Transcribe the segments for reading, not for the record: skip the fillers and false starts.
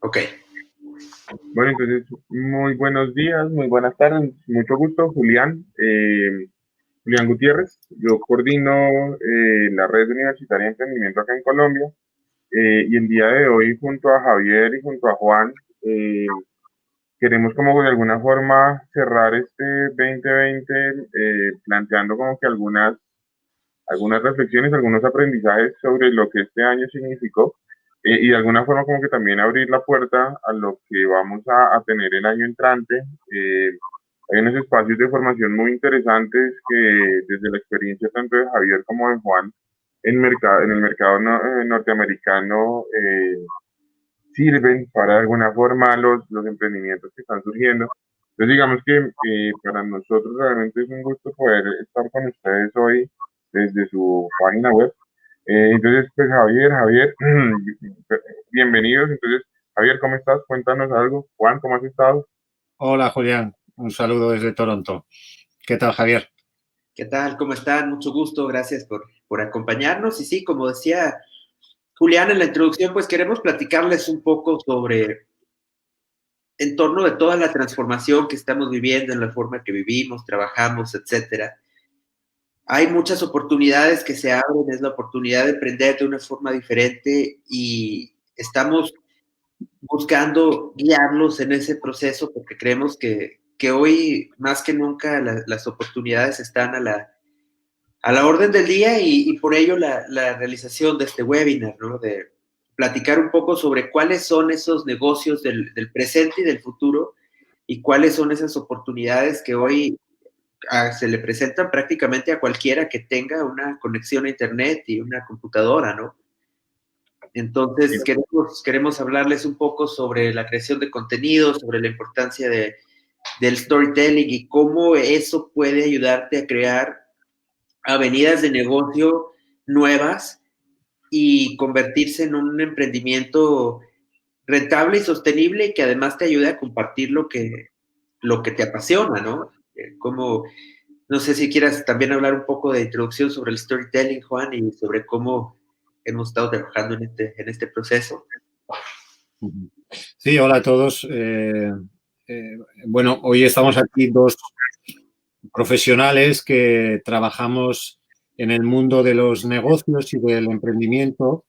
Ok. Bueno, entonces, muy buenos días, muy buenas tardes, mucho gusto, Julián. Julián Gutiérrez, yo coordino la red universitaria de emprendimiento acá en Colombia y el día de hoy junto a Javier y junto a Juan queremos como de alguna forma cerrar este 2020 planteando como que algunas reflexiones, algunos aprendizajes sobre lo que este año significó y de alguna forma como que también abrir la puerta a lo que vamos a tener el año entrante. Eh, Hay unos espacios de formación muy interesantes que desde la experiencia tanto de Javier como de Juan en el mercado norteamericano sirven para de alguna forma los emprendimientos que están surgiendo. Entonces digamos que para nosotros realmente es un gusto poder estar con ustedes hoy desde su página web. Entonces, pues Javier, bienvenidos. Entonces, Javier, ¿cómo estás? Cuéntanos algo. Juan, ¿cómo has estado? Hola Julián, un saludo desde Toronto. ¿Qué tal, Javier? ¿Qué tal? ¿Cómo están? Mucho gusto. Gracias por acompañarnos. Y sí, como decía Julián en la introducción, pues queremos platicarles un poco sobre, en torno de toda la transformación que estamos viviendo en la forma que vivimos, trabajamos, etcétera. Hay muchas oportunidades que se abren, es la oportunidad de emprender de una forma diferente y estamos buscando guiarlos en ese proceso porque creemos que hoy más que nunca las oportunidades están a la orden del día y por ello la realización de este webinar, ¿no? De platicar un poco sobre cuáles son esos negocios del presente y del futuro y cuáles son esas oportunidades que hoy se le presentan prácticamente a cualquiera que tenga una conexión a internet y una computadora, ¿no? Entonces, queremos hablarles un poco sobre la creación de contenido, sobre la importancia del storytelling y cómo eso puede ayudarte a crear avenidas de negocio nuevas y convertirse en un emprendimiento rentable y sostenible y que además te ayude a compartir lo que te apasiona, ¿no? Como, no sé si quieras también hablar un poco de introducción sobre el storytelling, Juan, y sobre cómo hemos estado trabajando en este proceso. Sí, hola a todos. Bueno, hoy estamos aquí dos profesionales que trabajamos en el mundo de los negocios y del emprendimiento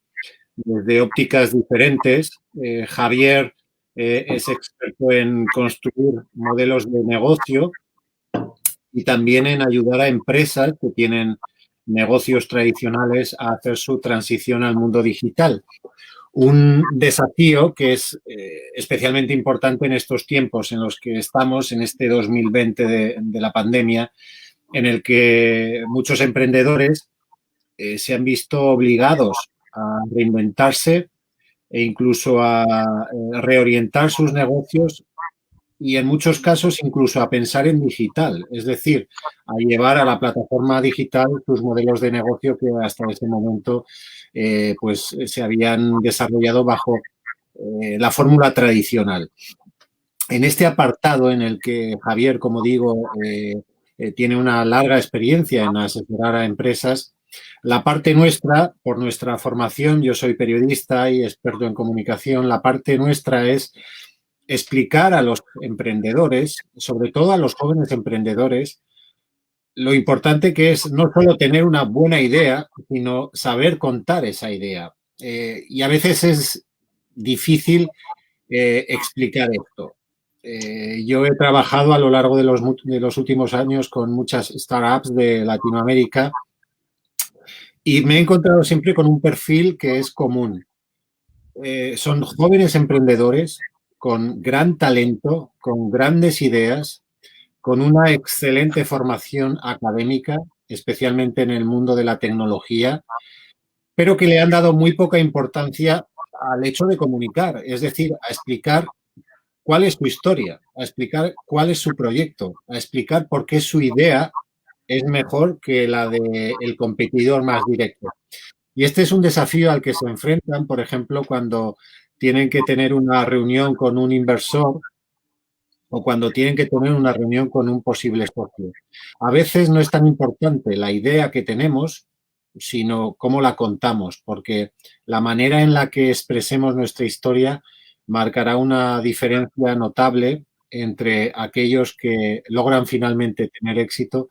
desde ópticas diferentes. Javier es experto en construir modelos de negocio y también en ayudar a empresas que tienen negocios tradicionales a hacer su transición al mundo digital. Un desafío que es especialmente importante en estos tiempos en los que estamos, en este 2020 de la pandemia, en el que muchos emprendedores se han visto obligados a reinventarse e incluso a reorientar sus negocios y en muchos casos incluso a pensar en digital, es decir, a llevar a la plataforma digital sus modelos de negocio que hasta ese momento pues se habían desarrollado bajo la fórmula tradicional. En este apartado en el que Javier, como digo, tiene una larga experiencia en asesorar a empresas, la parte nuestra, por nuestra formación, yo soy periodista y experto en comunicación, la parte nuestra es explicar a los emprendedores, sobre todo a los jóvenes emprendedores, lo importante que es no solo tener una buena idea, sino saber contar esa idea. Y a veces es difícil explicar esto. Yo he trabajado a lo largo de los últimos años con muchas startups de Latinoamérica y me he encontrado siempre con un perfil que es común. Son jóvenes emprendedores con gran talento, con grandes ideas, con una excelente formación académica, especialmente en el mundo de la tecnología, pero que le han dado muy poca importancia al hecho de comunicar, es decir, a explicar cuál es su historia, a explicar cuál es su proyecto, a explicar por qué su idea es mejor que la del competidor más directo. Y este es un desafío al que se enfrentan, por ejemplo, cuando tienen que tener una reunión con un inversor o cuando tienen que tener una reunión con un posible socio. A veces no es tan importante la idea que tenemos, sino cómo la contamos, porque la manera en la que expresemos nuestra historia marcará una diferencia notable entre aquellos que logran finalmente tener éxito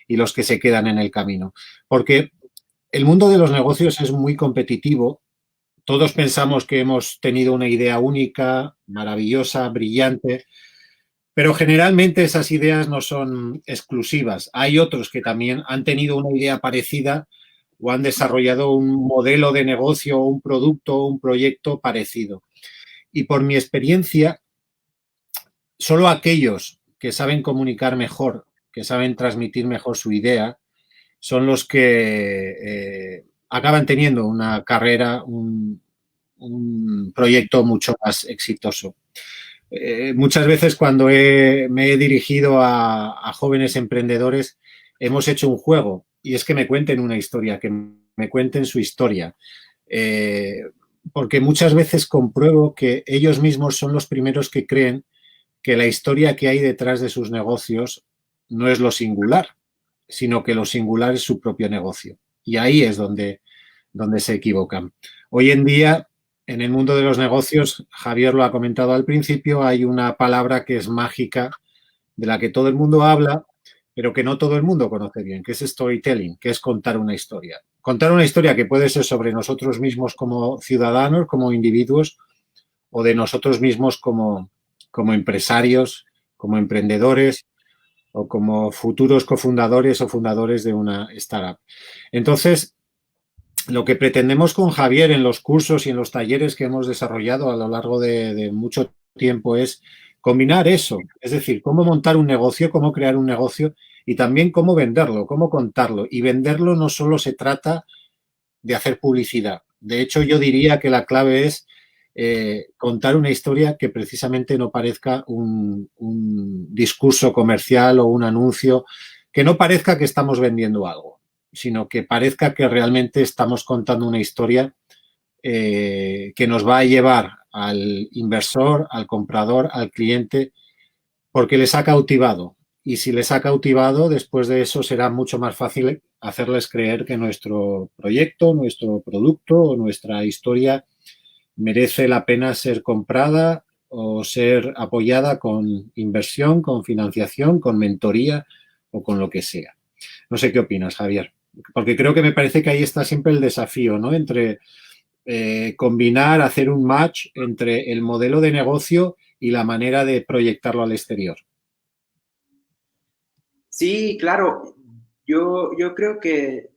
y los que se quedan en el camino. Porque el mundo de los negocios es muy competitivo. Todos pensamos que hemos tenido una idea única, maravillosa, brillante, pero generalmente esas ideas no son exclusivas. Hay otros que también han tenido una idea parecida o han desarrollado un modelo de negocio, un producto, un proyecto parecido. Y por mi experiencia, solo aquellos que saben comunicar mejor, que saben transmitir mejor su idea, son los que acaban teniendo una carrera, un proyecto mucho más exitoso. Muchas veces cuando me he dirigido a jóvenes emprendedores, hemos hecho un juego y es que me cuenten una historia, que me cuenten su historia. Porque muchas veces compruebo que ellos mismos son los primeros que creen que la historia que hay detrás de sus negocios no es lo singular, sino que lo singular es su propio negocio. Y ahí es donde se equivocan. Hoy en día, en el mundo de los negocios, Javier lo ha comentado al principio, hay una palabra que es mágica, de la que todo el mundo habla, pero que no todo el mundo conoce bien, que es storytelling, que es contar una historia. Contar una historia que puede ser sobre nosotros mismos como ciudadanos, como individuos, o de nosotros mismos como empresarios, como emprendedores, o como futuros cofundadores o fundadores de una startup. Entonces, lo que pretendemos con Javier en los cursos y en los talleres que hemos desarrollado a lo largo de mucho tiempo es combinar eso, es decir, cómo montar un negocio, cómo crear un negocio y también cómo venderlo, cómo contarlo. Y venderlo no solo se trata de hacer publicidad. De hecho, yo diría que la clave es contar una historia que precisamente no parezca un discurso comercial o un anuncio, que no parezca que estamos vendiendo algo, sino que parezca que realmente estamos contando una historia que nos va a llevar al inversor, al comprador, al cliente, porque les ha cautivado. Y si les ha cautivado, después de eso será mucho más fácil hacerles creer que nuestro proyecto, nuestro producto o nuestra historia merece la pena ser comprada o ser apoyada con inversión, con financiación, con mentoría o con lo que sea. No sé qué opinas, Javier, porque creo que me parece que ahí está siempre el desafío, ¿no? Entre combinar, hacer un match entre el modelo de negocio y la manera de proyectarlo al exterior. Sí, claro. Yo creo que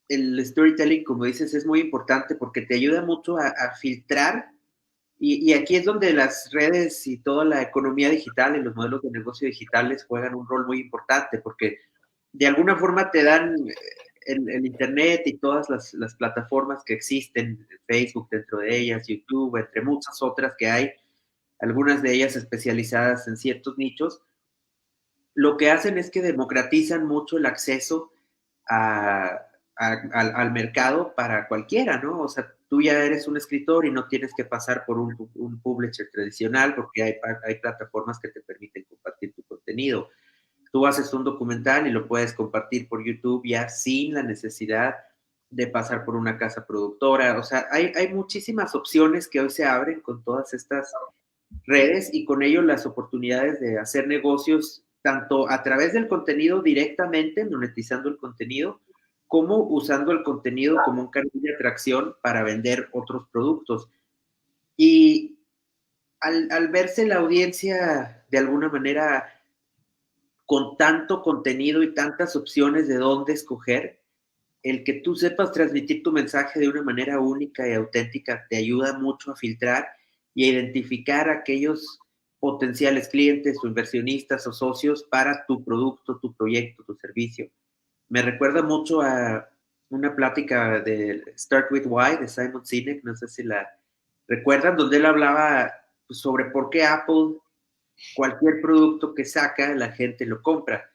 el storytelling, como dices, es muy importante porque te ayuda mucho a filtrar y aquí es donde las redes y toda la economía digital y los modelos de negocio digitales juegan un rol muy importante porque de alguna forma te dan el Internet y todas las plataformas que existen, Facebook dentro de ellas, YouTube, entre muchas otras que hay, algunas de ellas especializadas en ciertos nichos, lo que hacen es que democratizan mucho el acceso al mercado para cualquiera, ¿no? O sea, tú ya eres un escritor y no tienes que pasar por un publisher tradicional porque hay plataformas que te permiten compartir tu contenido. Tú haces un documental y lo puedes compartir por YouTube ya sin la necesidad de pasar por una casa productora. O sea, hay muchísimas opciones que hoy se abren con todas estas redes y con ello las oportunidades de hacer negocios tanto a través del contenido directamente, monetizando el contenido, como usando el contenido como un canal de atracción para vender otros productos. Y al verse la audiencia de alguna manera con tanto contenido y tantas opciones de dónde escoger, el que tú sepas transmitir tu mensaje de una manera única y auténtica te ayuda mucho a filtrar y a identificar a aquellos potenciales clientes o inversionistas o socios para tu producto, tu proyecto, tu servicio. Me recuerda mucho a una plática de Start With Why de Simon Sinek, no sé si la recuerdan, donde él hablaba sobre por qué Apple, cualquier producto que saca, la gente lo compra.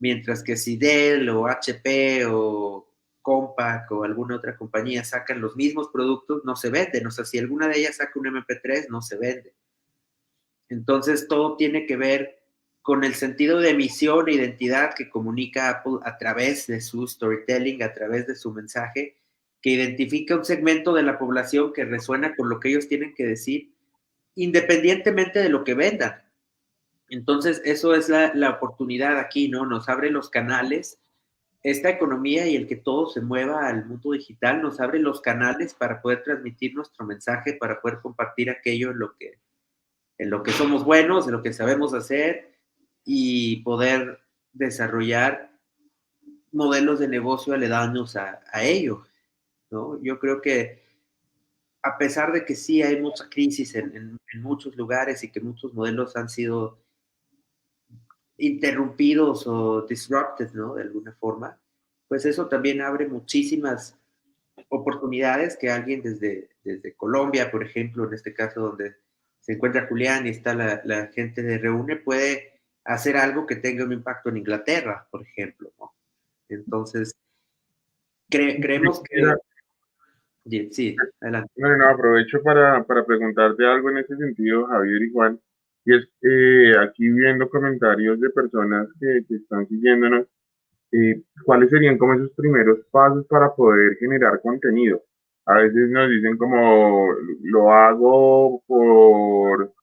Mientras que si Dell o HP o Compaq o alguna otra compañía sacan los mismos productos, no se venden. O sea, si alguna de ellas saca un MP3, no se vende. Entonces, todo tiene que ver con el sentido de misión e identidad que comunica Apple a través de su storytelling, a través de su mensaje, que identifica un segmento de la población que resuena con lo que ellos tienen que decir independientemente de lo que vendan. Entonces, eso es la oportunidad aquí, ¿no? Nos abre los canales. Esta economía y el que todo se mueva al mundo digital nos abre los canales para poder transmitir nuestro mensaje, para poder compartir aquello en lo que somos buenos, en lo que sabemos hacer y poder desarrollar modelos de negocio aledaños a ello, ¿no? Yo creo que a pesar de que sí hay mucha crisis en muchos lugares y que muchos modelos han sido interrumpidos o disrupted, ¿no? De alguna forma, pues eso también abre muchísimas oportunidades que alguien desde Colombia, por ejemplo, en este caso donde se encuentra Julián y está la gente de Reúne, puede hacer algo que tenga un impacto en Inglaterra, por ejemplo, ¿no? Entonces, creemos que... Sí, adelante. Bueno, aprovecho para preguntarte algo en ese sentido, Javier y Juan, y es aquí viendo comentarios de personas que están siguiéndonos, ¿cuáles serían como esos primeros pasos para poder generar contenido? A veces nos dicen como lo hago por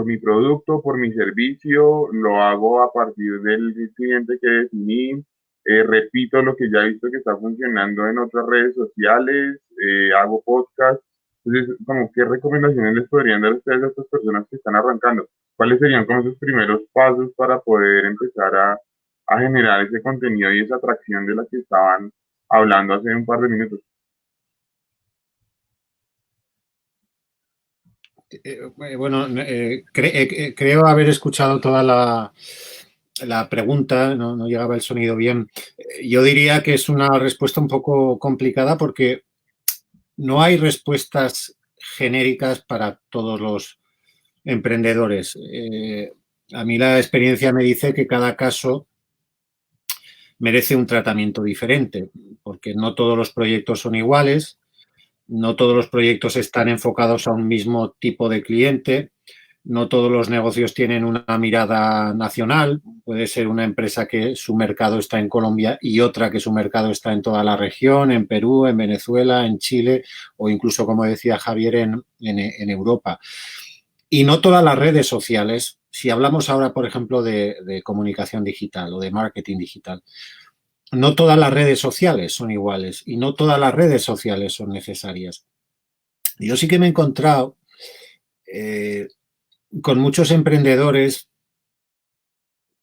mi producto, por mi servicio, lo hago a partir del cliente que definí, repito lo que ya he visto que está funcionando en otras redes sociales, hago podcast. Entonces, como qué recomendaciones les podrían dar ustedes a estas personas que están arrancando? ¿Cuáles serían como esos primeros pasos para poder empezar a generar ese contenido y esa atracción de la que estaban hablando hace un par de minutos? Bueno, creo haber escuchado toda la pregunta, no llegaba el sonido bien. Yo diría que es una respuesta un poco complicada porque no hay respuestas genéricas para todos los emprendedores. A mí la experiencia me dice que cada caso merece un tratamiento diferente, porque no todos los proyectos son iguales, no todos los proyectos están enfocados a un mismo tipo de cliente, no todos los negocios tienen una mirada nacional. Puede ser una empresa que su mercado está en Colombia y otra que su mercado está en toda la región, en Perú, en Venezuela, en Chile o incluso, como decía Javier, en Europa. Y no todas las redes sociales, si hablamos ahora, por ejemplo, de comunicación digital o de marketing digital, no todas las redes sociales son iguales y no todas las redes sociales son necesarias. Yo sí que me he encontrado con muchos emprendedores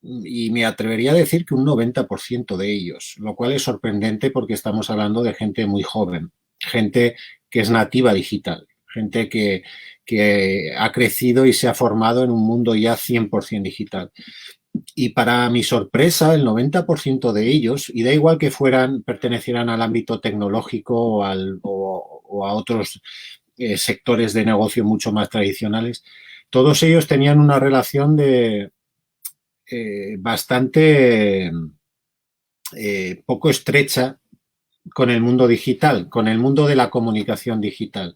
y me atrevería a decir que un 90% de ellos, lo cual es sorprendente porque estamos hablando de gente muy joven, gente que es nativa digital, gente que ha crecido y se ha formado en un mundo ya 100% digital. Y para mi sorpresa, el 90% de ellos, y da igual que pertenecieran al ámbito tecnológico o a otros sectores de negocio mucho más tradicionales, todos ellos tenían una relación bastante poco estrecha con el mundo digital, con el mundo de la comunicación digital.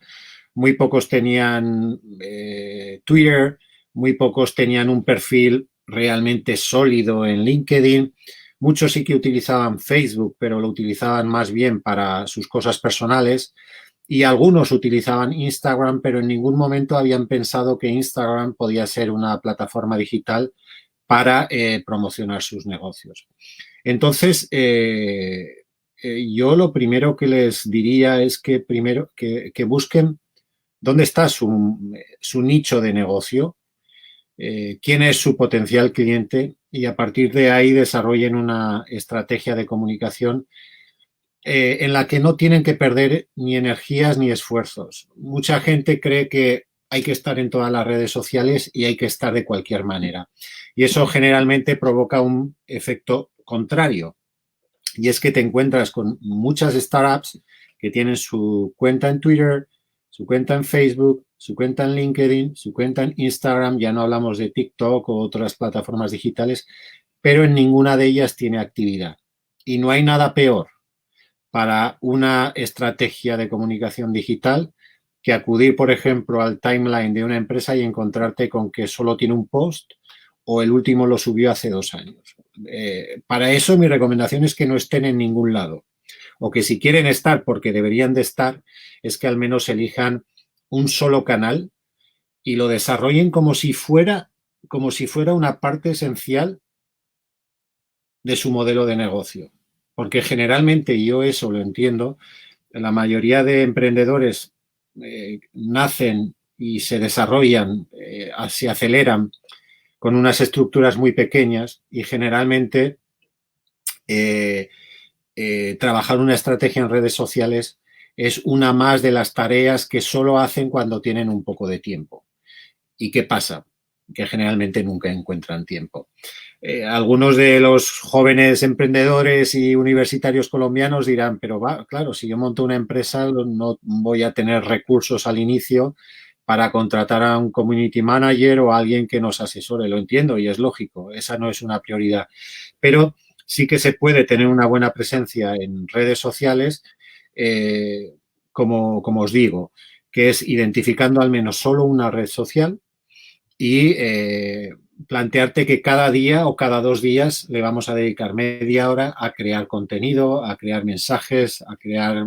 Muy pocos tenían Twitter, muy pocos tenían un perfil realmente sólido en LinkedIn. Muchos sí que utilizaban Facebook, pero lo utilizaban más bien para sus cosas personales. Y algunos utilizaban Instagram, pero en ningún momento habían pensado que Instagram podía ser una plataforma digital para promocionar sus negocios. Entonces, yo lo primero que les diría es que primero que busquen dónde está su nicho de negocio, quién es su potencial cliente y a partir de ahí desarrollen una estrategia de comunicación en la que no tienen que perder ni energías ni esfuerzos. Mucha gente cree que hay que estar en todas las redes sociales y hay que estar de cualquier manera. Y eso generalmente provoca un efecto contrario. Y es que te encuentras con muchas startups que tienen su cuenta en Twitter, su cuenta en Facebook, su cuenta en LinkedIn, su cuenta en Instagram, ya no hablamos de TikTok o otras plataformas digitales, pero en ninguna de ellas tiene actividad. Y no hay nada peor para una estrategia de comunicación digital que acudir, por ejemplo, al timeline de una empresa y encontrarte con que solo tiene un post o el último lo subió hace 2 años. Para eso mi recomendación es que no estén en ningún lado o que si quieren estar porque deberían de estar, es que al menos elijan un solo canal y lo desarrollen como si fuera una parte esencial de su modelo de negocio. Porque generalmente yo eso lo entiendo, la mayoría de emprendedores nacen y se desarrollan, se aceleran con unas estructuras muy pequeñas y generalmente trabajar una estrategia en redes sociales es una más de las tareas que solo hacen cuando tienen un poco de tiempo. ¿Y qué pasa? Que generalmente nunca encuentran tiempo. Algunos de los jóvenes emprendedores y universitarios colombianos dirán, pero claro, si yo monto una empresa no voy a tener recursos al inicio para contratar a un community manager o a alguien que nos asesore. Lo entiendo y es lógico, esa no es una prioridad. Pero sí que se puede tener una buena presencia en redes sociales, como os digo, que es identificando al menos solo una red social y plantearte que cada día o cada 2 días le vamos a dedicar media hora a crear contenido, a crear mensajes, a crear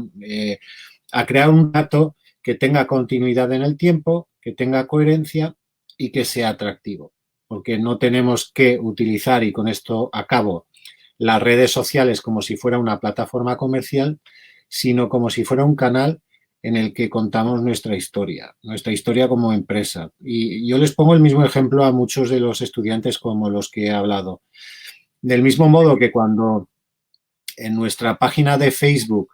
un dato que tenga continuidad en el tiempo, que tenga coherencia y que sea atractivo. Porque no tenemos que utilizar, y con esto acabo, las redes sociales como si fuera una plataforma comercial, sino como si fuera un canal en el que contamos nuestra historia como empresa. Y yo les pongo el mismo ejemplo a muchos de los estudiantes como los que he hablado. Del mismo modo que cuando en nuestra página de Facebook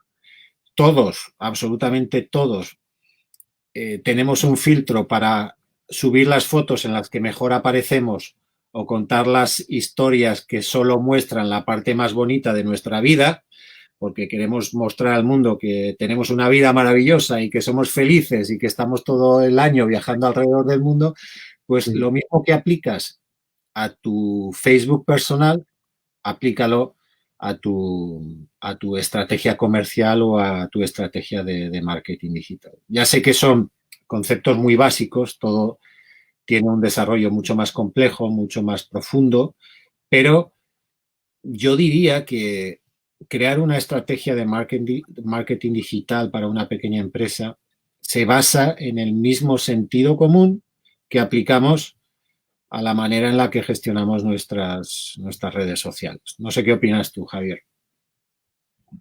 todos, absolutamente todos, tenemos un filtro para subir las fotos en las que mejor aparecemos o contar las historias que solo muestran la parte más bonita de nuestra vida, porque queremos mostrar al mundo que tenemos una vida maravillosa y que somos felices y que estamos todo el año viajando alrededor del mundo, pues lo mismo que aplicas a tu Facebook personal, aplícalo a tu estrategia comercial o a tu estrategia de marketing digital. Ya sé que son conceptos muy básicos, todo tiene un desarrollo mucho más complejo, mucho más profundo, pero yo diría que crear una estrategia de marketing digital para una pequeña empresa se basa en el mismo sentido común que aplicamos a la manera en la que gestionamos nuestras redes sociales. No sé qué opinas tú, Javier.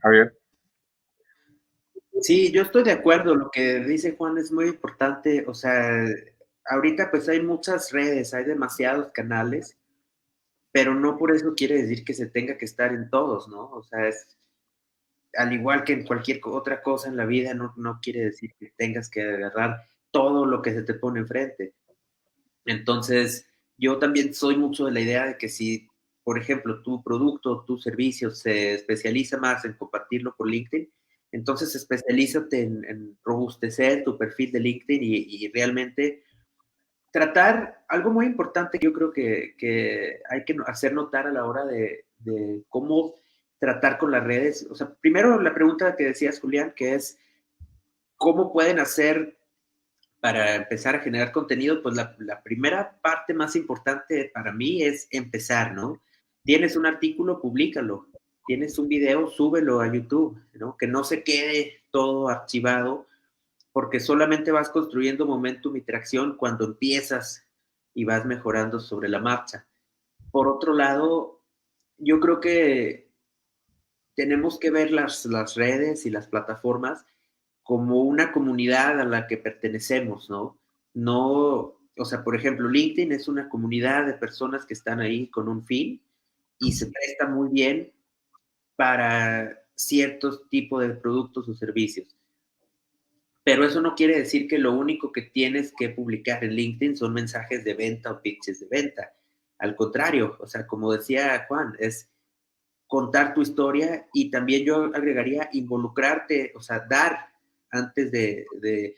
Javier. Sí, yo estoy de acuerdo. Lo que dice Juan es muy importante. O sea, ahorita pues hay muchas redes, hay demasiados canales, pero no por eso quiere decir que se tenga que estar en todos, ¿no? O sea, es al igual que en cualquier otra cosa en la vida, no quiere decir que tengas que agarrar todo lo que se te pone enfrente. Entonces, yo también soy mucho de la idea de que si, por ejemplo, tu producto, tu servicio se especializa más en compartirlo por LinkedIn, entonces especialízate en robustecer tu perfil de LinkedIn y realmente tratar algo muy importante que yo creo que hay que hacer notar a la hora de cómo tratar con las redes. O sea, primero la pregunta que decías, Julián, que es, ¿cómo pueden hacer para empezar a generar contenido? Pues la primera parte más importante para mí es empezar, ¿no? Tienes un artículo, públicalo. Tienes un video, súbelo a YouTube, ¿no? Que no se quede todo archivado, porque solamente vas construyendo momentum y tracción cuando empiezas y vas mejorando sobre la marcha. Por otro lado, yo creo que tenemos que ver las redes y las plataformas como una comunidad a la que pertenecemos, ¿no? No, o sea, por ejemplo, LinkedIn es una comunidad de personas que están ahí con un fin y se presta muy bien para ciertos tipos de productos o servicios. Pero eso no quiere decir que lo único que tienes que publicar en LinkedIn son mensajes de venta o pitches de venta. Al contrario, o sea, como decía Juan, es contar tu historia y también yo agregaría involucrarte, o sea, dar antes de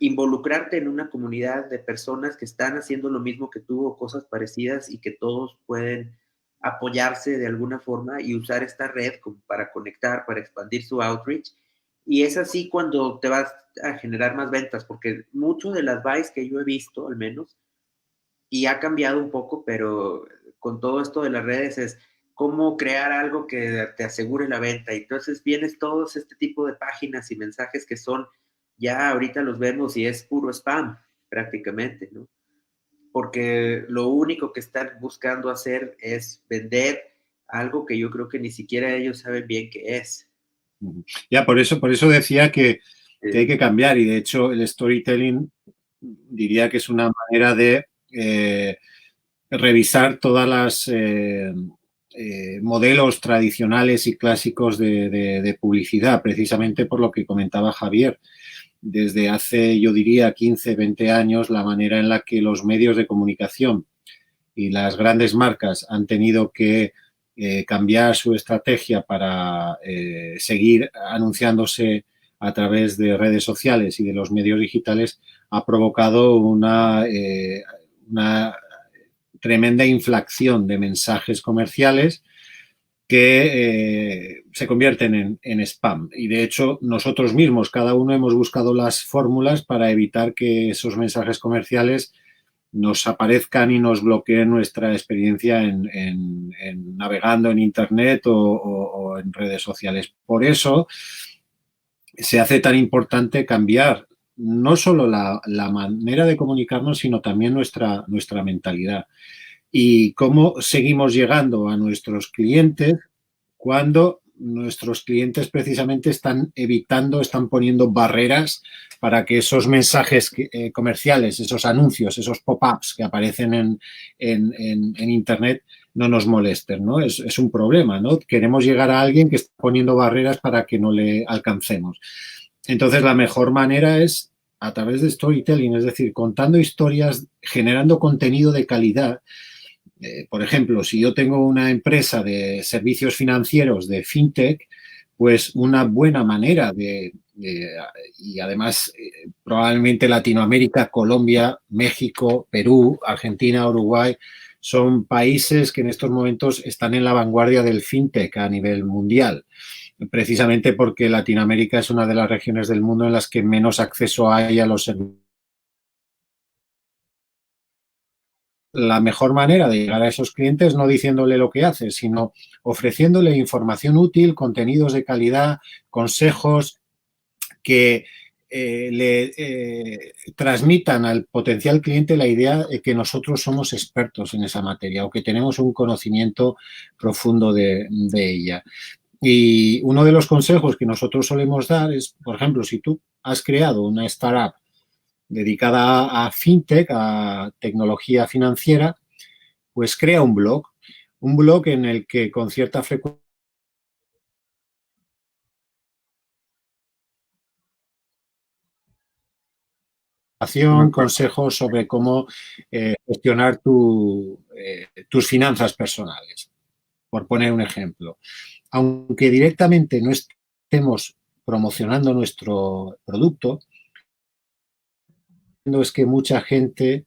involucrarte en una comunidad de personas que están haciendo lo mismo que tú o cosas parecidas y que todos pueden apoyarse de alguna forma y usar esta red como para conectar, para expandir su outreach. Y es así cuando te vas a generar más ventas, porque mucho del advice que yo he visto, al menos, y ha cambiado un poco, pero con todo esto de las redes es cómo crear algo que te asegure la venta. Y entonces vienes todos este tipo de páginas y mensajes que son, ya ahorita los vemos y es puro spam, prácticamente, ¿no? Porque lo único que están buscando hacer es vender algo que yo creo que ni siquiera ellos saben bien qué es. Ya, por eso decía que hay que cambiar, y de hecho el storytelling diría que es una manera de revisar todas las modelos tradicionales y clásicos de publicidad, precisamente por lo que comentaba Javier. Desde hace, yo diría, 15, 20 años, la manera en la que los medios de comunicación y las grandes marcas han tenido que cambiar su estrategia para seguir anunciándose a través de redes sociales y de los medios digitales ha provocado una tremenda inflación de mensajes comerciales que se convierten en spam. Y de hecho, nosotros mismos, cada uno, hemos buscado las fórmulas para evitar que esos mensajes comerciales nos aparezcan y nos bloqueen nuestra experiencia en navegando en Internet o en redes sociales. Por eso se hace tan importante cambiar no solo la manera de comunicarnos, sino también nuestra mentalidad. Y cómo seguimos llegando a nuestros clientes cuando nuestros clientes precisamente están poniendo barreras para que esos mensajes comerciales, esos anuncios, esos pop-ups que aparecen en Internet no nos molesten, ¿no? Es un problema, ¿no? Queremos llegar a alguien que está poniendo barreras para que no le alcancemos. Entonces, la mejor manera es a través de storytelling, es decir, contando historias, generando contenido de calidad. Por ejemplo, si yo tengo una empresa de servicios financieros de fintech, pues una buena manera y además probablemente Latinoamérica, Colombia, México, Perú, Argentina, Uruguay, son países que en estos momentos están en la vanguardia del fintech a nivel mundial, precisamente porque Latinoamérica es una de las regiones del mundo en las que menos acceso hay a los servicios. La mejor manera de llegar a esos clientes no diciéndole lo que hace, sino ofreciéndole información útil, contenidos de calidad, consejos que le transmitan al potencial cliente la idea de que nosotros somos expertos en esa materia o que tenemos un conocimiento profundo de ella. Y uno de los consejos que nosotros solemos dar es, por ejemplo, si tú has creado una startup dedicada a fintech, a tecnología financiera, pues crea un blog en el que con cierta frecuencia consejos sobre cómo gestionar tus finanzas personales, por poner un ejemplo. Aunque directamente no estemos promocionando nuestro producto, es que mucha gente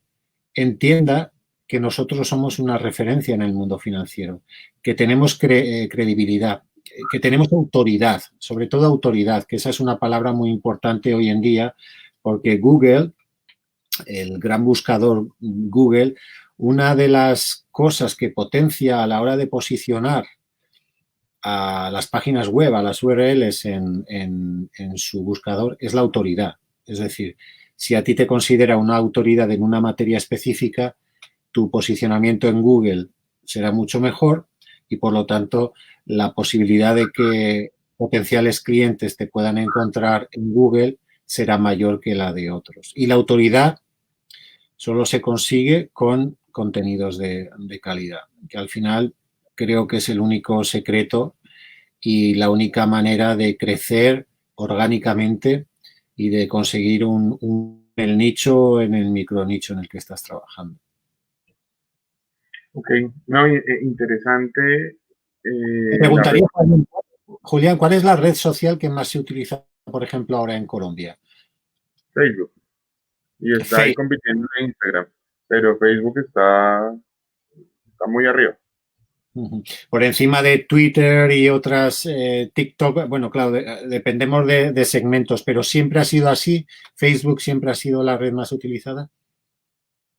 entienda que nosotros somos una referencia en el mundo financiero, que tenemos credibilidad, que tenemos autoridad, sobre todo autoridad, que esa es una palabra muy importante hoy en día, porque Google, el gran buscador Google, una de las cosas que potencia a la hora de posicionar a las páginas web, a las URLs en su buscador, es la autoridad. Es decir, si a ti te considera una autoridad en una materia específica, tu posicionamiento en Google será mucho mejor y, por lo tanto, la posibilidad de que potenciales clientes te puedan encontrar en Google será mayor que la de otros. Y la autoridad solo se consigue con contenidos de calidad, que al final creo que es el único secreto y la única manera de crecer orgánicamente y de conseguir el nicho en el micronicho en el que estás trabajando. Ok, no, interesante. Te preguntaría, Julián, ¿cuál es la red social que más se utiliza, por ejemplo, ahora en Colombia? Facebook. Y está ahí compitiendo en Instagram, pero Facebook está muy arriba. Por encima de Twitter y otras, TikTok, bueno, claro, dependemos de segmentos, pero ¿siempre ha sido así? ¿Facebook siempre ha sido la red más utilizada?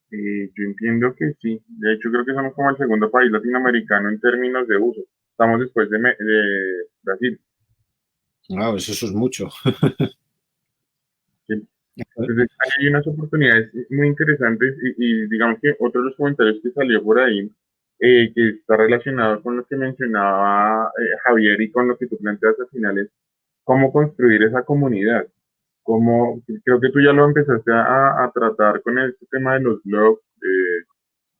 Yo entiendo que sí. De hecho, creo que somos como el segundo país latinoamericano en términos de uso. Estamos después de Brasil. Wow, eso es mucho. Sí. Entonces, hay unas oportunidades muy interesantes y digamos que otro de los comentarios que salió por ahí, que está relacionado con lo que mencionaba Javier y con lo que tú planteas al final es cómo construir esa comunidad. Cómo, creo que tú ya lo empezaste a tratar con este tema de los blogs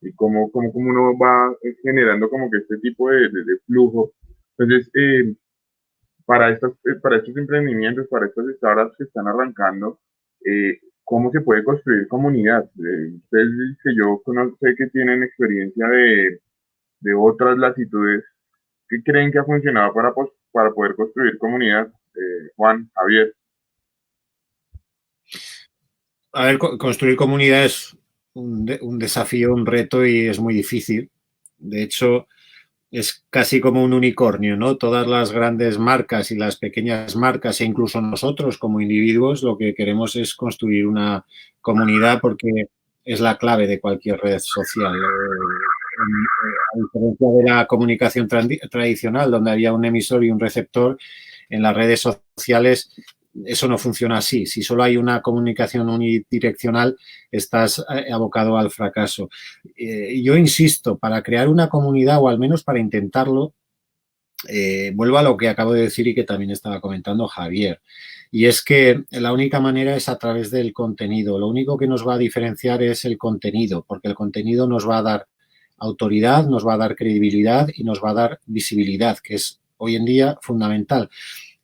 y cómo uno va generando como que este tipo de flujo. Entonces, para estos emprendimientos, para estas startups que están arrancando, ¿cómo se puede construir comunidad? Ustedes que yo sé que tienen experiencia de otras latitudes, ¿qué creen que ha funcionado para poder construir comunidad? Juan, Javier. A ver, construir comunidad es un desafío, un reto y es muy difícil. De hecho, es casi como un unicornio, ¿no? Todas las grandes marcas y las pequeñas marcas e incluso nosotros como individuos lo que queremos es construir una comunidad porque es la clave de cualquier red social. A diferencia de la comunicación tradicional, donde había un emisor y un receptor, en las redes sociales eso no funciona así. Si solo hay una comunicación unidireccional, estás abocado al fracaso. Yo insisto, para crear una comunidad, o al menos para intentarlo, vuelvo a lo que acabo de decir y que también estaba comentando Javier. Y es que la única manera es a través del contenido. Lo único que nos va a diferenciar es el contenido, porque el contenido nos va a dar autoridad, nos va a dar credibilidad y nos va a dar visibilidad, que es hoy en día fundamental.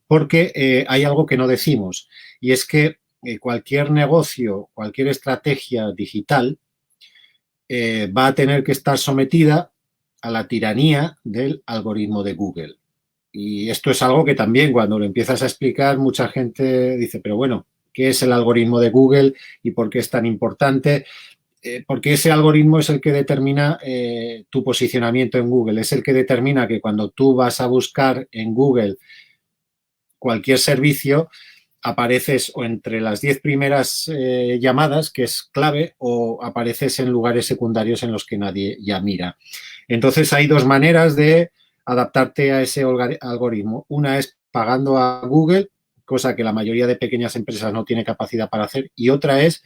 Porque hay algo que no decimos y es que cualquier negocio, cualquier estrategia digital va a tener que estar sometida a la tiranía del algoritmo de Google. Y esto es algo que también cuando lo empiezas a explicar mucha gente dice, pero bueno, ¿qué es el algoritmo de Google y por qué es tan importante? Porque ese algoritmo es el que determina tu posicionamiento en Google, es el que determina que cuando tú vas a buscar en Google cualquier servicio, apareces o entre las 10 primeras llamadas, que es clave, o apareces en lugares secundarios en los que nadie ya mira. Entonces, hay dos maneras de adaptarte a ese algoritmo. Una es pagando a Google, cosa que la mayoría de pequeñas empresas no tiene capacidad para hacer, y otra es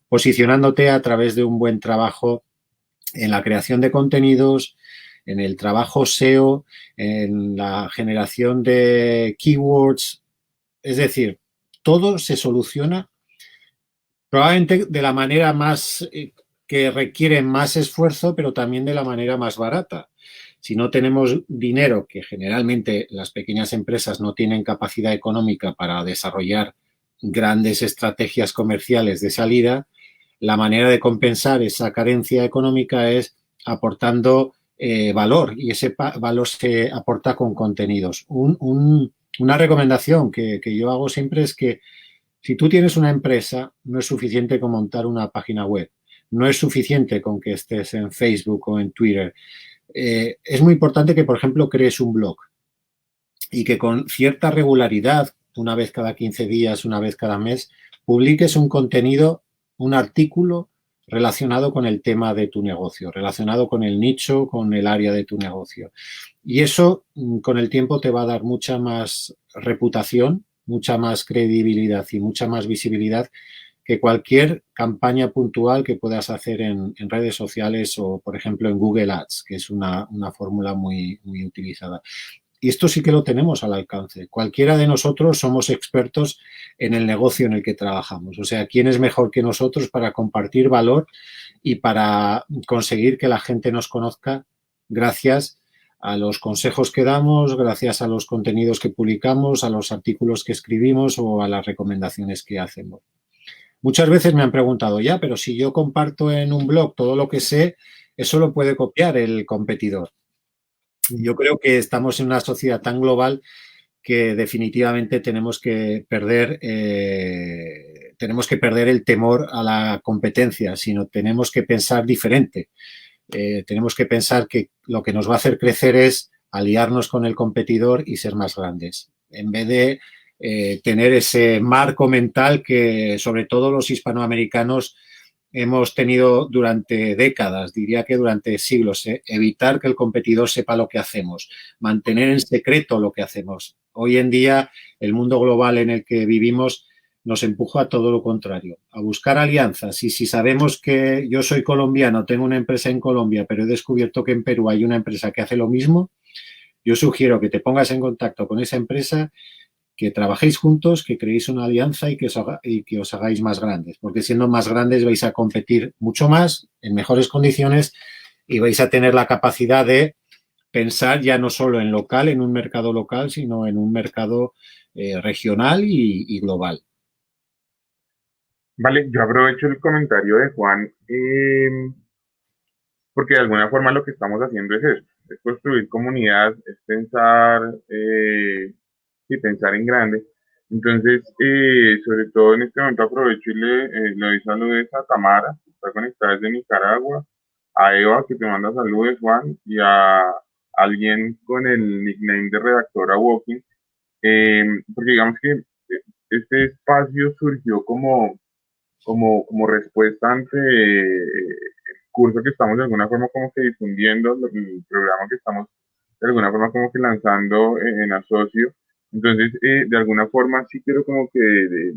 posicionándote a través de un buen trabajo en la creación de contenidos, en el trabajo SEO, en la generación de keywords. Es decir, todo se soluciona probablemente de la manera más que requiere más esfuerzo, pero también de la manera más barata. Si no tenemos dinero, que generalmente las pequeñas empresas no tienen capacidad económica para desarrollar grandes estrategias comerciales de salida, la manera de compensar esa carencia económica es aportando valor y ese valor se aporta con contenidos. Una recomendación que yo hago siempre es que si tú tienes una empresa, no es suficiente con montar una página web, no es suficiente con que estés en Facebook o en Twitter. Es muy importante que, por ejemplo, crees un blog y que con cierta regularidad, una vez cada 15 días, una vez cada mes, publiques un contenido, un artículo relacionado con el tema de tu negocio, relacionado con el nicho, con el área de tu negocio. Y eso con el tiempo te va a dar mucha más reputación, mucha más credibilidad y mucha más visibilidad que cualquier campaña puntual que puedas hacer en redes sociales o, por ejemplo, en Google Ads, que es una fórmula muy utilizada. Y esto sí que lo tenemos al alcance. Cualquiera de nosotros somos expertos en el negocio en el que trabajamos. O sea, ¿quién es mejor que nosotros para compartir valor y para conseguir que la gente nos conozca gracias a los consejos que damos, gracias a los contenidos que publicamos, a los artículos que escribimos o a las recomendaciones que hacemos? Muchas veces me han preguntado, ya, pero si yo comparto en un blog todo lo que sé, eso lo puede copiar el competidor. Yo creo que estamos en una sociedad tan global que definitivamente tenemos que perder el temor a la competencia, sino tenemos que pensar diferente. Tenemos que pensar que lo que nos va a hacer crecer es aliarnos con el competidor y ser más grandes, en vez de tener ese marco mental que sobre todo los hispanoamericanos hemos tenido durante décadas, diría que durante siglos, evitar que el competidor sepa lo que hacemos, mantener en secreto lo que hacemos. Hoy en día, el mundo global en el que vivimos nos empuja a todo lo contrario, a buscar alianzas. Y si sabemos que yo soy colombiano, tengo una empresa en Colombia, pero he descubierto que en Perú hay una empresa que hace lo mismo, yo sugiero que te pongas en contacto con esa empresa, que trabajéis juntos, que creéis una alianza y que os hagáis más grandes, porque siendo más grandes vais a competir mucho más, en mejores condiciones, y vais a tener la capacidad de pensar ya no solo en local, en un mercado local, sino en un mercado regional y global. Vale, yo aprovecho el comentario de Juan, porque de alguna forma lo que estamos haciendo es eso, es construir comunidad, es pensar y pensar en grande. Entonces, sobre todo en este momento aprovecho y le doy saludos a Tamara, que está conectada desde Nicaragua, a Eva, que te manda saludos, Juan, y a alguien con el nickname de redactora Walking, porque digamos que este espacio surgió como respuesta ante el curso que estamos de alguna forma como que difundiendo, el programa que estamos de alguna forma como que lanzando en asocio. Entonces, de alguna forma sí quiero como que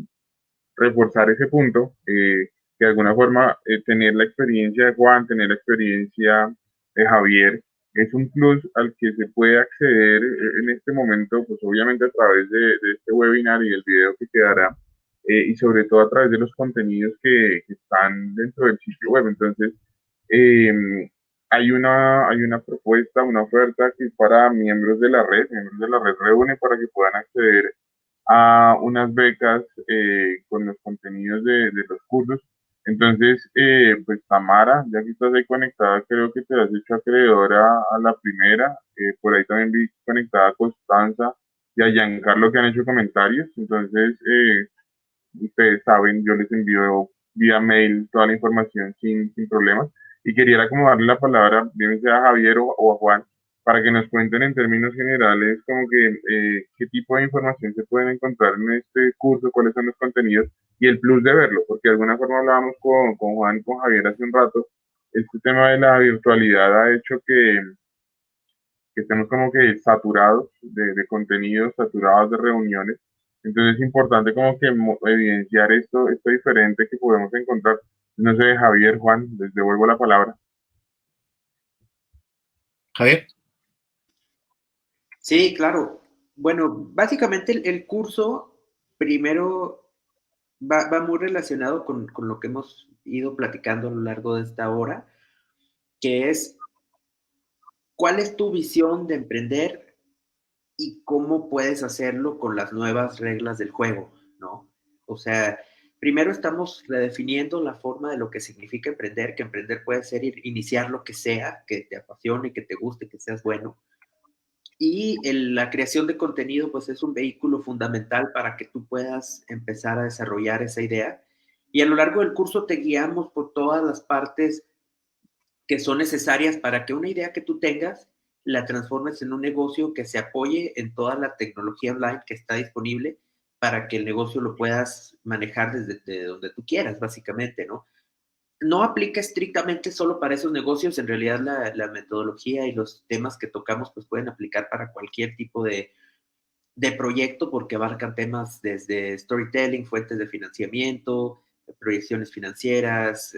reforzar ese punto, que de alguna forma tener la experiencia de Juan, tener la experiencia de Javier, es un plus al que se puede acceder en este momento, pues obviamente a través de este webinar y el video que quedará, y sobre todo a través de los contenidos que están dentro del sitio web. Entonces, hay una propuesta, una oferta que es para miembros de la red reúne para que puedan acceder a unas becas con los contenidos de los cursos. Entonces, pues Tamara, ya que estás ahí conectada, creo que te has hecho acreedora a la primera. Por ahí también vi conectada a Constanza y a Giancarlo que han hecho comentarios. Entonces, ustedes saben, yo les envío vía mail toda la información sin problemas. Y quería como darle la palabra, bien sea a Javier o a Juan, para que nos cuenten en términos generales como que qué tipo de información se pueden encontrar en este curso, cuáles son los contenidos y el plus de verlo, porque de alguna forma hablábamos con Juan y con Javier hace un rato, este tema de la virtualidad ha hecho que estemos como que saturados de contenidos, saturados de reuniones. Entonces es importante como que evidenciar esto diferente que podemos encontrar. No sé, Javier, Juan, les devuelvo la palabra. Javier. Sí, claro. Bueno, básicamente el curso primero va muy relacionado con lo que hemos ido platicando a lo largo de esta hora, que es cuál es tu visión de emprender y cómo puedes hacerlo con las nuevas reglas del juego, ¿no? O sea, primero estamos redefiniendo la forma de lo que significa emprender, que emprender puede ser iniciar lo que sea, que te apasione, que te guste, que seas bueno. Y la creación de contenido, pues es un vehículo fundamental para que tú puedas empezar a desarrollar esa idea. Y a lo largo del curso te guiamos por todas las partes que son necesarias para que una idea que tú tengas la transformes en un negocio que se apoye en toda la tecnología online que está disponible para que el negocio lo puedas manejar desde donde tú quieras, básicamente, ¿no? No aplica estrictamente solo para esos negocios, en realidad la metodología y los temas que tocamos pues pueden aplicar para cualquier tipo de proyecto porque abarcan temas desde storytelling, fuentes de financiamiento, proyecciones financieras,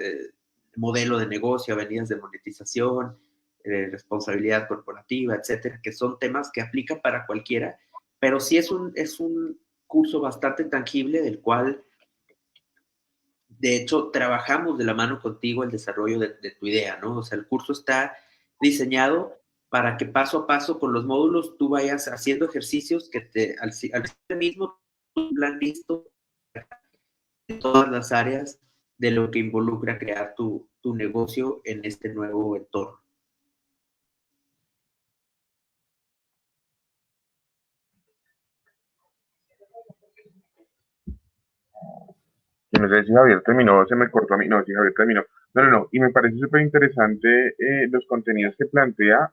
modelo de negocio, avenidas de monetización, responsabilidad corporativa, etcétera, que son temas que aplican para cualquiera, pero sí es un curso bastante tangible del cual, de hecho, trabajamos de la mano contigo el desarrollo de tu idea, ¿no? O sea, el curso está diseñado para que paso a paso con los módulos tú vayas haciendo ejercicios que al mismo un plan listo en todas las áreas de lo que involucra crear tu negocio en este nuevo entorno. Yo no sé si Javier terminó, se me cortó a mí. No, si Javier terminó. No, no, no. Y me parece súper interesante los contenidos que plantea,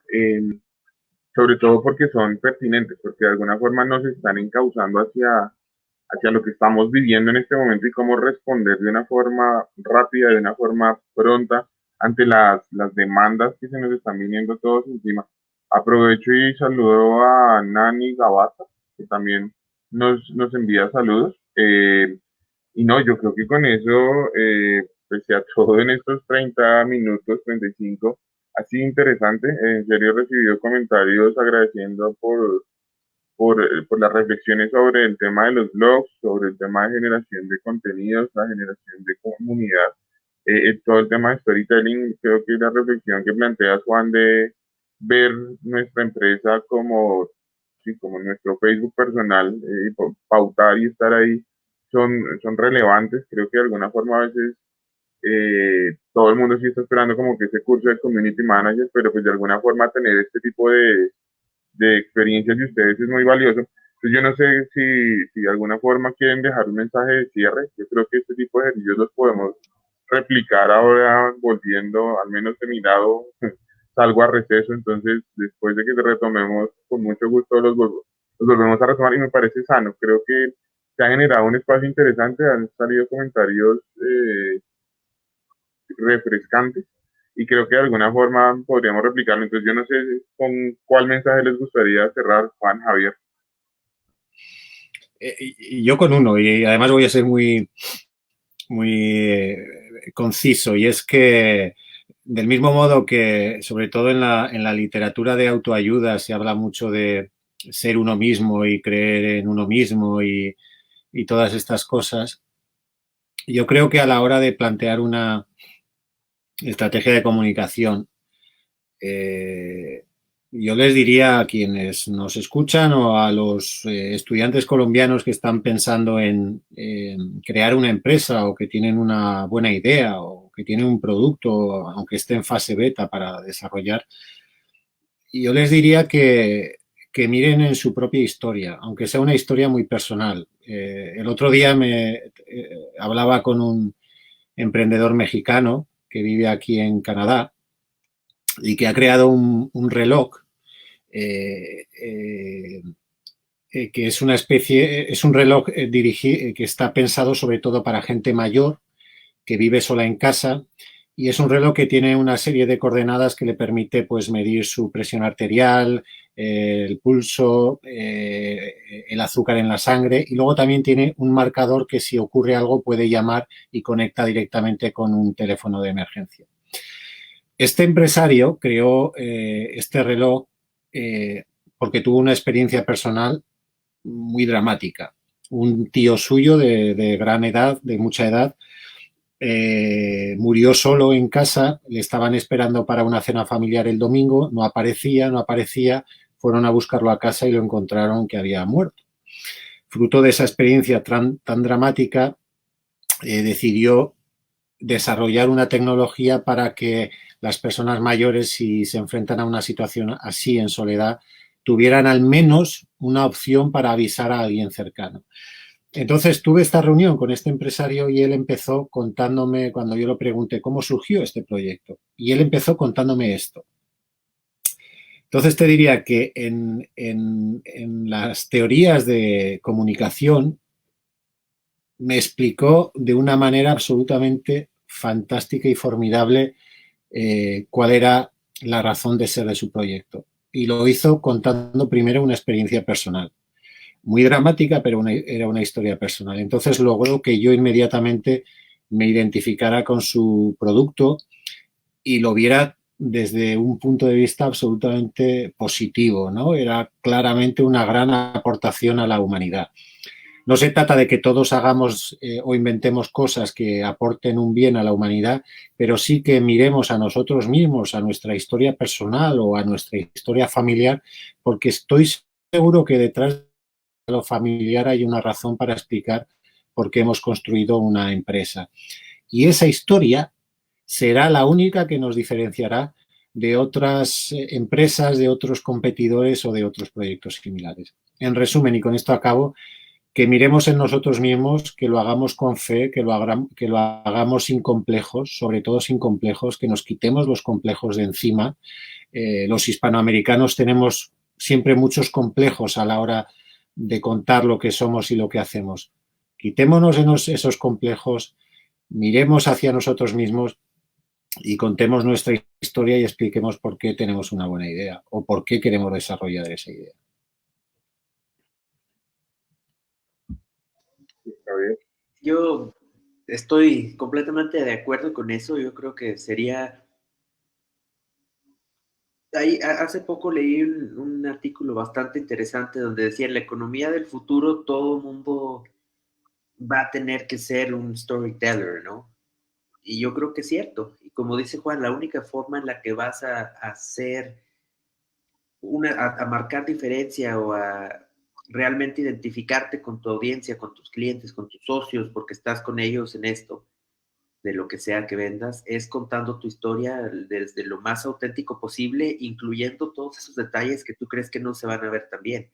sobre todo porque son pertinentes, porque de alguna forma nos están encauzando hacia lo que estamos viviendo en este momento y cómo responder de una forma rápida, de una forma pronta ante las demandas que se nos están viniendo todos encima. Aprovecho y saludo a Nani Gabata, que también nos envía saludos. Y no, yo creo que con eso, pese a todo en estos 30 minutos, 35, ha sido interesante. En serio he recibido comentarios agradeciendo por las reflexiones sobre el tema de los blogs, sobre el tema de generación de contenidos, la generación de comunidad, todo el tema de storytelling. Creo que la reflexión que plantea Juan de ver nuestra empresa como, sí, como nuestro Facebook personal, pautar y estar ahí, son relevantes. Creo que de alguna forma a veces todo el mundo sí está esperando como que ese curso de community manager, pero pues de alguna forma tener este tipo de experiencias de ustedes es muy valioso. Entonces yo no sé si de alguna forma quieren dejar un mensaje de cierre. Yo creo que este tipo de ejercicios los podemos replicar ahora volviendo, al menos de mi lado, salgo a receso, entonces después de que retomemos, con mucho gusto los volvemos a retomar y me parece sano. Creo que se ha generado un espacio interesante, han salido comentarios refrescantes y creo que de alguna forma podríamos replicarlo. Entonces yo no sé con cuál mensaje les gustaría cerrar, Juan, Javier. Yo con uno, y además voy a ser muy conciso, y es que del mismo modo que, sobre todo en la literatura de autoayuda, se habla mucho de ser uno mismo y creer en uno mismo y todas estas cosas, yo creo que a la hora de plantear una estrategia de comunicación, yo les diría a quienes nos escuchan o a los estudiantes colombianos que están pensando en crear una empresa o que tienen una buena idea o que tienen un producto, aunque esté en fase beta para desarrollar, yo les diría que miren en su propia historia, aunque sea una historia muy personal. El otro día hablaba con un emprendedor mexicano que vive aquí en Canadá y que ha creado un reloj eh, eh, que es una especie, es un reloj que está pensado sobre todo para gente mayor que vive sola en casa, y es un reloj que tiene una serie de coordenadas que le permite pues medir su presión arterial, el pulso, el azúcar en la sangre, y luego también tiene un marcador que si ocurre algo puede llamar y conecta directamente con un teléfono de emergencia. Este empresario creó este reloj porque tuvo una experiencia personal muy dramática. Un tío suyo de gran edad, de mucha edad, murió solo en casa, le estaban esperando para una cena familiar el domingo, no aparecía, fueron a buscarlo a casa y lo encontraron que había muerto. Fruto de esa experiencia tan dramática, decidió desarrollar una tecnología para que las personas mayores, si se enfrentan a una situación así en soledad, tuvieran al menos una opción para avisar a alguien cercano. Entonces tuve esta reunión con este empresario y él empezó contándome, cuando yo le pregunté cómo surgió este proyecto, y él empezó contándome esto. Entonces te diría que en las teorías de comunicación me explicó de una manera absolutamente fantástica y formidable cuál era la razón de ser de su proyecto. Y lo hizo contando primero una experiencia personal. Muy dramática, pero era una historia personal. Entonces logró que yo inmediatamente me identificara con su producto y lo viera desde un punto de vista absolutamente positivo, ¿no? Era claramente una gran aportación a la humanidad. No se trata de que todos hagamos o inventemos cosas que aporten un bien a la humanidad, pero sí que miremos a nosotros mismos, a nuestra historia personal o a nuestra historia familiar, porque estoy seguro que detrás de lo familiar hay una razón para explicar por qué hemos construido una empresa. Y esa historia será la única que nos diferenciará de otras empresas, de otros competidores o de otros proyectos similares. En resumen, y con esto acabo, que miremos en nosotros mismos, que lo hagamos con fe, que lo hagamos sin complejos, sobre todo sin complejos, que nos quitemos los complejos de encima. Los hispanoamericanos tenemos siempre muchos complejos a la hora de contar lo que somos y lo que hacemos. Quitémonos esos complejos, miremos hacia nosotros mismos y contemos nuestra historia y expliquemos por qué tenemos una buena idea o por qué queremos desarrollar esa idea. Está bien. Yo estoy completamente de acuerdo con eso. Yo creo que sería... Hace poco leí un artículo bastante interesante donde decía, en la economía del futuro todo el mundo va a tener que ser un storyteller, ¿no? Y yo creo que es cierto. Y como dice Juan, la única forma en la que vas a hacer a marcar diferencia o a realmente identificarte con tu audiencia, con tus clientes, con tus socios, porque estás con ellos en esto, de lo que sea que vendas, es contando tu historia desde lo más auténtico posible, incluyendo todos esos detalles que tú crees que no se van a ver tan bien.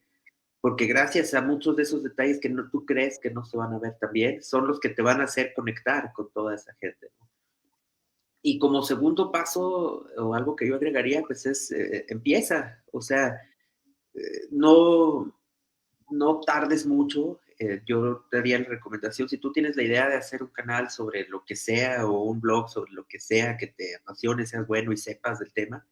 Porque gracias a muchos de esos detalles que no, tú crees que no se van a ver tan bien, son los que te van a hacer conectar con toda esa gente, ¿no? Y como segundo paso, o algo que yo agregaría, pues es, empieza, o sea, no, no tardes mucho. Yo te daría la recomendación, si tú tienes la idea de hacer un canal sobre lo que sea o un blog sobre lo que sea que te apasione, seas bueno y sepas del tema,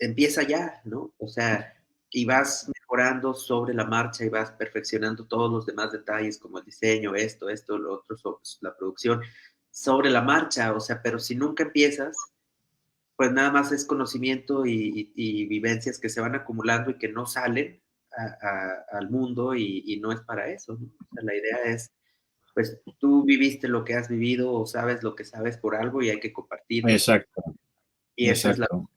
empieza ya, ¿no? O sea, y vas mejorando sobre la marcha y vas perfeccionando todos los demás detalles como el diseño, esto, lo otro, sobre la producción, sobre la marcha, o sea, pero si nunca empiezas, pues nada más es conocimiento y vivencias que se van acumulando y que no salen al mundo y no es para eso, ¿no? O sea, la idea es, pues tú viviste lo que has vivido o sabes lo que sabes por algo y hay que compartirlo. Exacto, Y esa es la exacto.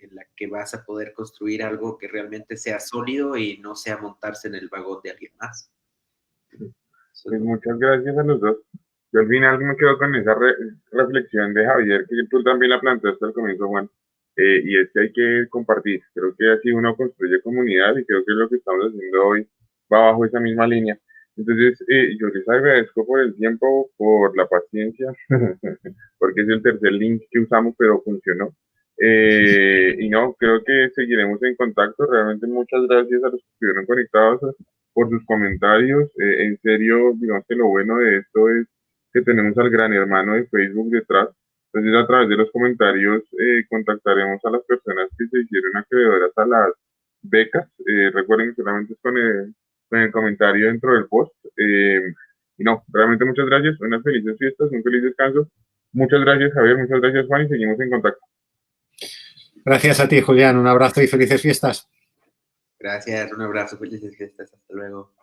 en la que vas a poder construir algo que realmente sea sólido y no sea montarse en el vagón de alguien más. Eso es Pues lo... muchas gracias a los dos. Yo al final me quedo con esa reflexión de Javier, que tú también la planteaste al comienzo, Juan, y es que hay que compartir. Creo que así uno construye comunidad y creo que lo que estamos haciendo hoy va bajo esa misma línea. Entonces, yo les agradezco por el tiempo, por la paciencia, porque es el tercer link que usamos, pero funcionó. Y no, creo que seguiremos en contacto. Realmente muchas gracias a los que estuvieron conectados por sus comentarios. En serio, digamos que lo bueno de esto es que tenemos al gran hermano de Facebook detrás. Entonces, a través de los comentarios, contactaremos a las personas que se hicieron acreedoras a las becas. Recuerden que solamente es con el comentario dentro del post. Y no, realmente muchas gracias. Unas felices fiestas, un feliz descanso. Muchas gracias, Javier. Muchas gracias, Juan. Y seguimos en contacto. Gracias a ti, Julián. Un abrazo y felices fiestas. Gracias, un abrazo, felices fiestas, hasta luego.